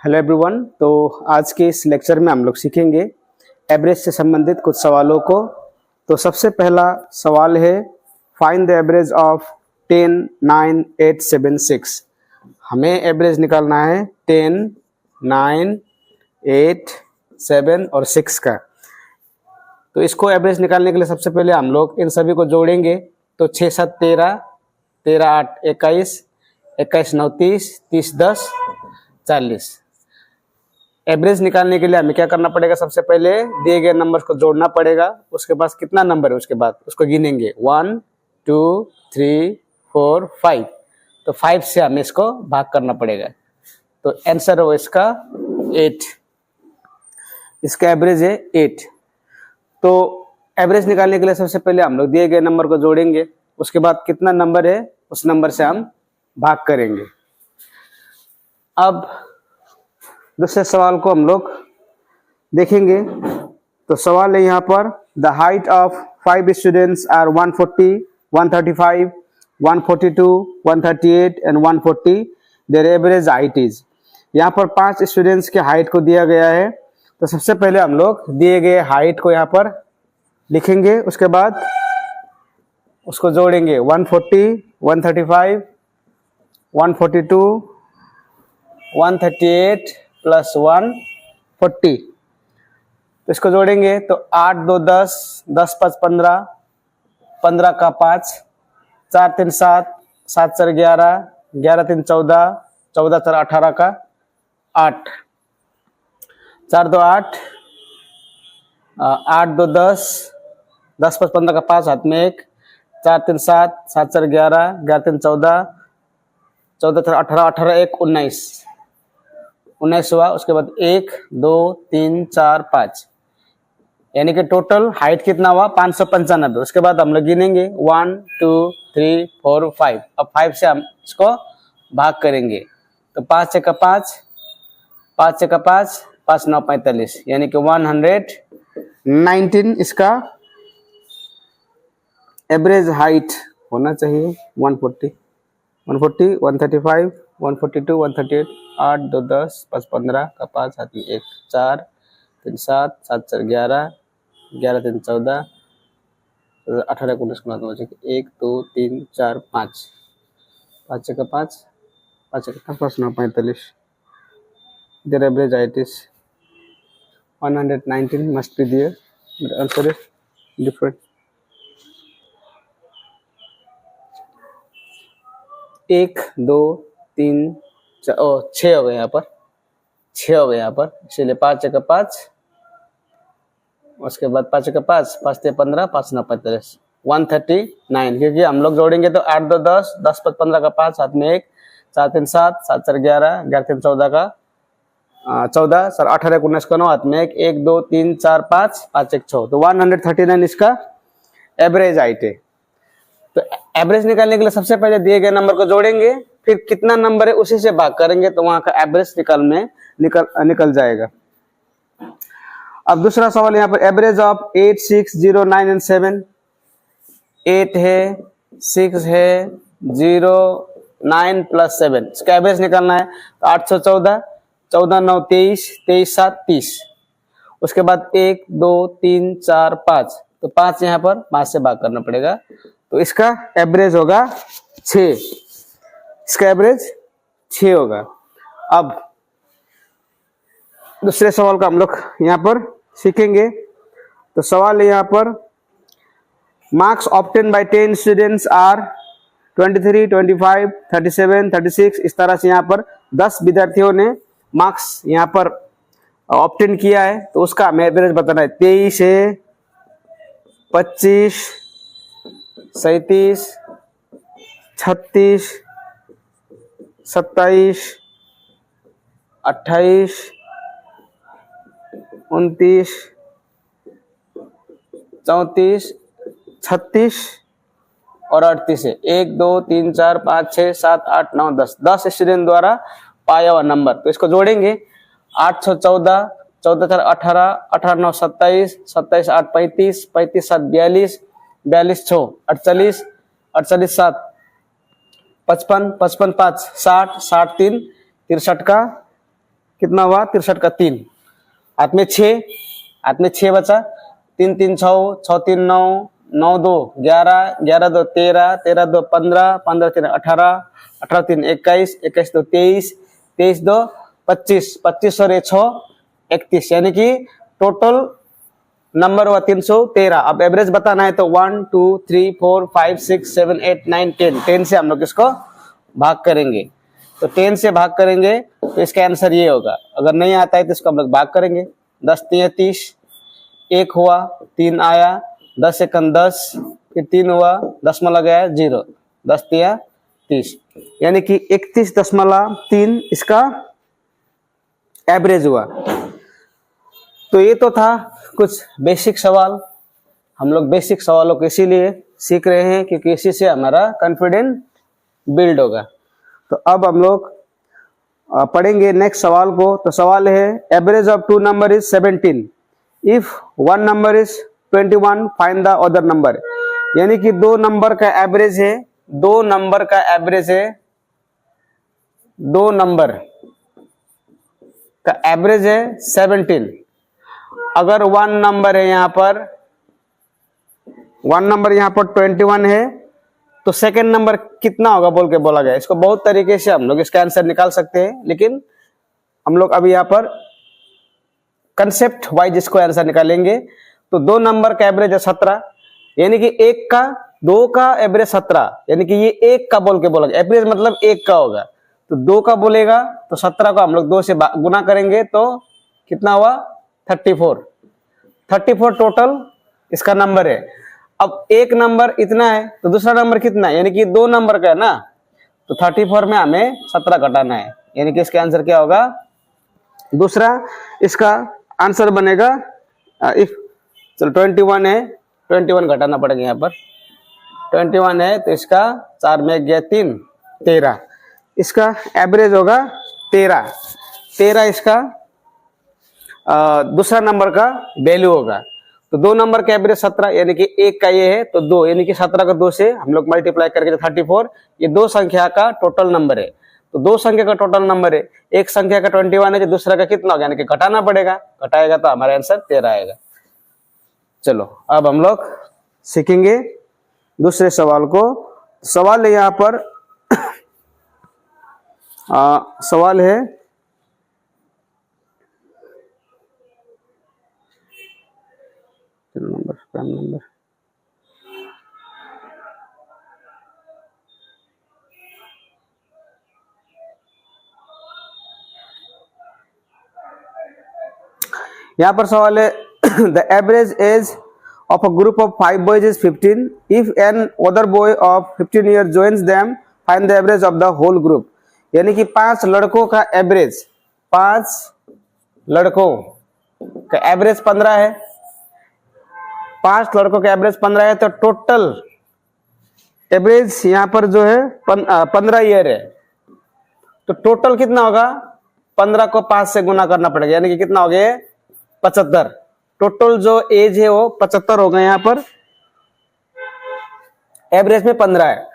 Hello everyone. तो आज के इस लेक्चर में हम लोग सीखेंगे एवरेज से संबंधित कुछ सवालों को। तो सबसे पहला सवाल है फाइंड द एवरेज ऑफ 10, 9, 8, 7, 6। हमें एवरेज निकालना है 10, 9, 8, 7 और 6 का। तो इसको एवरेज निकालने के लिए सबसे पहले हम लोग इन सभी को जोड़ेंगे। तो 6 7 13, 13 8 21, 21 9 30, 30 10 40। एवरेज निकालने के लिए हमें क्या करना पड़ेगा? सबसे पहले दिए गए नंबर को जोड़ना पड़ेगा। उसके पास कितना नंबर है उसके बाद उसको गिनेंगे 1 2 3 4 5। तो 5 से हमें इसको भाग करना पड़ेगा। तो आंसर हो इसका 8। इसका एवरेज है 8। तो एवरेज निकालने के लिए सबसे पहले हम लोग दिए गए नंबर को जोड़ेंगे। उसके बाद कितना नंबर है उस नंबर से हम भाग करेंगे। अब दूसरे सवाल को हम लोग देखेंगे। तो सवाल है यहाँ पर the height of 5 students are 140, 135, 142, 138 and 140। Their average height is. यहाँ पर 5 स्टूडेंट्स के हाइट को दिया गया है। तो सबसे पहले हम लोग दिए गए हाइट को यहाँ पर लिखेंगे। उसके बाद उसको जोड़ेंगे 140, 135, 142, 138 प्लस 140। तो इसको जोड़ेंगे तो 8 2 10, 10 5 15, 15 का 5, 4 3 7, 7 4 11, 11 3 14, 14 4 18 का 8, 4 2 8, 8 2 10, 10 5 15 का 5 हाथ में 1, 4 3 7, 7 4 11, 11 3 14, 14 4 18, 18 1 19, 19 हुआ। उसके बाद 1 2 3 4 5, यानी कि टोटल हाइट कितना हुआ? 595। उसके बाद हम लोग गिनेंगे 1 2 3 4 5। अब 5 से हम इसको भाग करेंगे। तो 5 6 का 5, 5 6 का 5, 5 9 45, यानी कि 119 इसका एवरेज हाइट होना चाहिए। 140, 140, 135, 142, 138, 8 2 10, 5 15 का 5 हाथ में 1, 4 3 7, 7 4 11, 11 3 14, 18 19 1 2 3 4 5, 5 6 का 5, 5 6 का 5 9 45। Their average height is 119 must be there. The answer is different. 1 2 3 4 6 हो गए यहाँ पर, 6 हो गए यहाँ पर, इसलिए 5 का 5, उसके बाद 5 का 5, 5 3 15, 5 9 45, 139। क्योंकि हम लोग जोड़ेंगे तो 8 2 10, 10 5 15 का 5 हाथ में 1, 4 3 7, 7 4 11, 11 3 14 का 14, सर 18 19 का 9 हाथ में 1, 1 2 3 4 5, 5 1 6। तो 139 इसका एवरेज हाइट है। तो एवरेज निकालने के लिए सबसे पहले दिए गए नंबर को जोड़ेंगे, फिर कितना नंबर है उसी से भाग करेंगे, तो वहां का एवरेज निकल जाएगा। अब दूसरा सवाल यहाँ पर एवरेज ऑफ 8 6 0 9 एंड 7। 8 है, 6 है, 0 9 प्लस 7, इसका एवरेज निकालना है। तो 814, 14 9 23, 23 7 30। उसके बाद 1 2 3 4 5, तो 5 यहाँ पर 5 से भाग करना पड़ेगा। तो इसका एवरेज होगा 6। इसका एवरेज 6 होगा। अब दूसरे सवाल का हम लोग यहाँ पर सीखेंगे। तो सवाल है यहाँ पर marks obtain by 10 students are 23, 25, 37, 36। इस तरह से यहाँ पर 10 विद्यार्थियों ने मार्क्स यहाँ पर ऑब्टेन किया है। तो उसका हमें एवरेज बताना है। 23 है, 25, 37, 36, 27, 28, 29, 34, 36 और 38 है। 1 2 3 4 5 6 7 8 9 10, 10 स्टूडेंट द्वारा पाया हुआ नंबर। तो इसको जोड़ेंगे 8 6 14, 14 4 18, 18 9 27, 27 8 35, 35 7 42, 42 6 48, 48 7 55, 55 5 60, 60 3 63 का कितना हुआ 63 का 3, हाथ में 6, हाथ में 6 बचा, 3 3 6, 6 3 9, 9 2 11, 11 2 13, 13 2 15, 15 3 18, 18 3 21, 21 2 23, 23 2 25, 25 और 6 31, यानी कि टोटल नंबर हुआ 313। अब एवरेज बताना है तो 1 2 3 4 5 6 7 8 9 10, 10 से हम लोग इसको भाग करेंगे। तो 10 से भाग करेंगे तो इसका आंसर ये होगा। अगर नहीं आता है तो इसको हम लोग भाग करेंगे। 10 3 30, 1 हुआ, 3 आया, 10 सेकंड 10, फिर 3 हुआ, दशमलव गया 0, 10 3 30, यानी कि 31.3 इसका एवरेज हुआ। तो ये तो था कुछ बेसिक सवाल। हम लोग बेसिक सवालों को इसीलिए सीख रहे हैं क्योंकि इसी से हमारा कॉन्फिडेंस बिल्ड होगा। तो अब हम लोग पढ़ेंगे नेक्स्ट सवाल को। तो सवाल है average of 2 number is 17, if 1 number is 21 find the other number. यानी कि 2 नंबर का एवरेज है, 2 नंबर का एवरेज है, 2 नंबर का एवरेज है 17। अगर 1 नंबर है यहाँ पर, 1 नंबर यहाँ पर 21 है तो सेकंड नंबर कितना होगा बोल के बोला गया। इसको बहुत तरीके से हम लोग इसका आंसर निकाल सकते हैं, लेकिन हम लोग अभी यहाँ पर कंसेप्ट वाइज इसको आंसर निकालेंगे। तो 2 नंबर का एवरेज है 17, यानी कि 1 का 2 का एवरेज 17, यानी कि ये 1 का बोल के बोला गया। एवरेज मतलब 1 का होगा, तो 2 का बोलेगा तो 17 को हम लोग 2 से गुना करेंगे तो कितना हुआ 34। 34 टोटल इसका नंबर है। अब एक नंबर इतना है तो दूसरा नंबर कितना है, यानी कि 2 नंबर का है ना, तो 34 में हमें 17 घटाना है, यानी कि इसका आंसर क्या होगा। दूसरा इसका आंसर बनेगा इफ चलो 21 है, 21 घटाना पड़ेगा यहाँ पर। 21 है तो इसका 4 में गया 3, 13, इसका एवरेज होगा 13। 13 इसका दूसरा नंबर का वैल्यू होगा। तो 2 नंबर का एवरेज 17, यानी कि 1 का ये है तो 2, यानी कि 17 को 2 से हम लोग मल्टीप्लाई करके 34। ये 2 संख्या का टोटल नंबर है। तो 2 संख्या का टोटल नंबर है, एक संख्या का 21 है तो दूसरा का कितना होगा, यानी कि घटाना पड़ेगा। घटाएगा तो हमारा आंसर 13 आएगा। चलो अब हम लोग सीखेंगे दूसरे सवाल को। सवाल है यहाँ पर सवाल है नंबर प्राइम नंबर। यहाँ पर सवाल है the average age of a group of 5 boys is 15, if another boy of 15 year joins them find the average of the whole group. यानी कि 5 लड़कों का एवरेज, 5 लड़कों का एवरेज 15 है, 5 लड़कों का एवरेज 15 है, तो टोटल एवरेज यहाँ पर जो है 15 ईयर है। तो टोटल कितना होगा, 15 को 5 से गुना करना पड़ेगा, यानी कि कितना हो गया 75। टोटल जो एज है वो 75 होगा। यहाँ पर एवरेज में 15 है।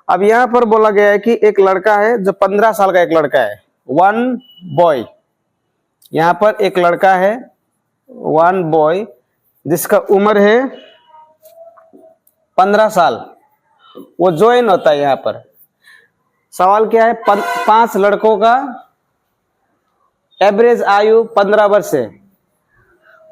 अब यहाँ पर बोला गया है कि एक लड़का है जो 15 साल का, एक लड़का है 1 बॉय। यहाँ पर एक लड़का है 1 बॉय जिसका उम्र है 15 साल, वो ज्वाइन होता है। यहाँ पर सवाल क्या है, 5 लड़कों का एवरेज आयु 15 वर्ष है,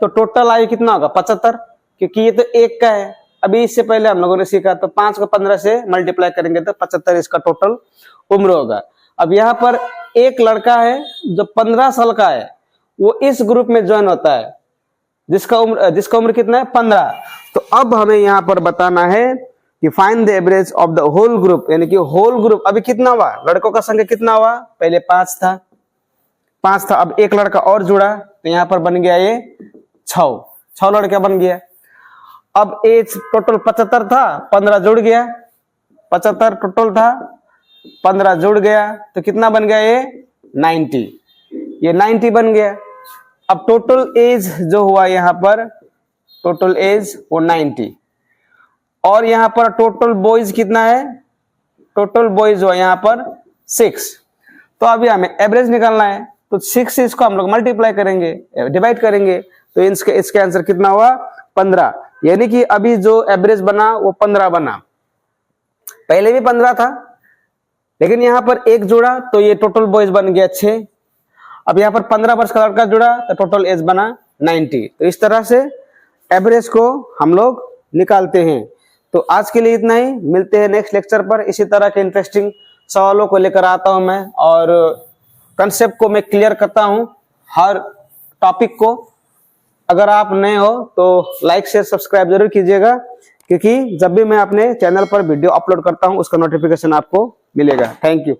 तो टोटल आयु कितना होगा 75, क्योंकि ये तो 1 का है। अभी इससे पहले हम लोगों ने सीखा तो 5 को 15 से मल्टीप्लाई करेंगे तो 75 इसका टोटल उम्र होगा। अब यहाँ पर एक लड़का है जो 15 साल का है, वो इस ग्रुप में ज्वाइन होता है जिसका उम्र कितना है 15। तो अब हमें यहाँ पर बताना है कि find the average of the whole group, यानी कि होल ग्रुप अभी कितना हुआ, लड़कों का संख्या कितना हुआ, पहले 5 था, अब एक लड़का और जुड़ा तो यहाँ पर बन गया ये 6 लड़का बन गया। अब एज टोटल 75 था, 15 जुड़ गया, 75 टोटल था, 15 जुड़ गया तो कितना बन गया ये 90, ये 90 बन गया। अब टोटल एज जो हुआ यहाँ पर, टोटल एज वो 90, और यहाँ पर टोटल बॉयज कितना है, टोटल बॉयज हुआ यहाँ पर 6। तो अभी हमें एवरेज निकालना है। तो 6 से इसको हम लोग मल्टीप्लाई करेंगे, डिवाइड करेंगे, तो इसके आंसर कितना हुआ 15। यानी कि अभी जो एवरेज बना वो 15 बना, पहले भी 15 था लेकिन यहाँ पर एक जुड़ा तो ये टोटल बॉयज बन गया 6। अब यहाँ पर 15 वर्ष का लड़का जुड़ा तो टोटल एज बना 90। तो इस तरह से एवरेज को हम लोग निकालते हैं। तो आज के लिए इतना ही, मिलते हैं नेक्स्ट लेक्चर पर। इसी तरह के इंटरेस्टिंग सवालों को लेकर आता हूं मैं, और कंसेप्ट को मैं क्लियर करता हूं हर टॉपिक को। अगर आप नए हो तो लाइक शेयर सब्सक्राइब जरूर कीजिएगा, क्योंकि जब भी मैं अपने चैनल पर वीडियो अपलोड करता हूं उसका नोटिफिकेशन आपको मिलेगा। Thank you.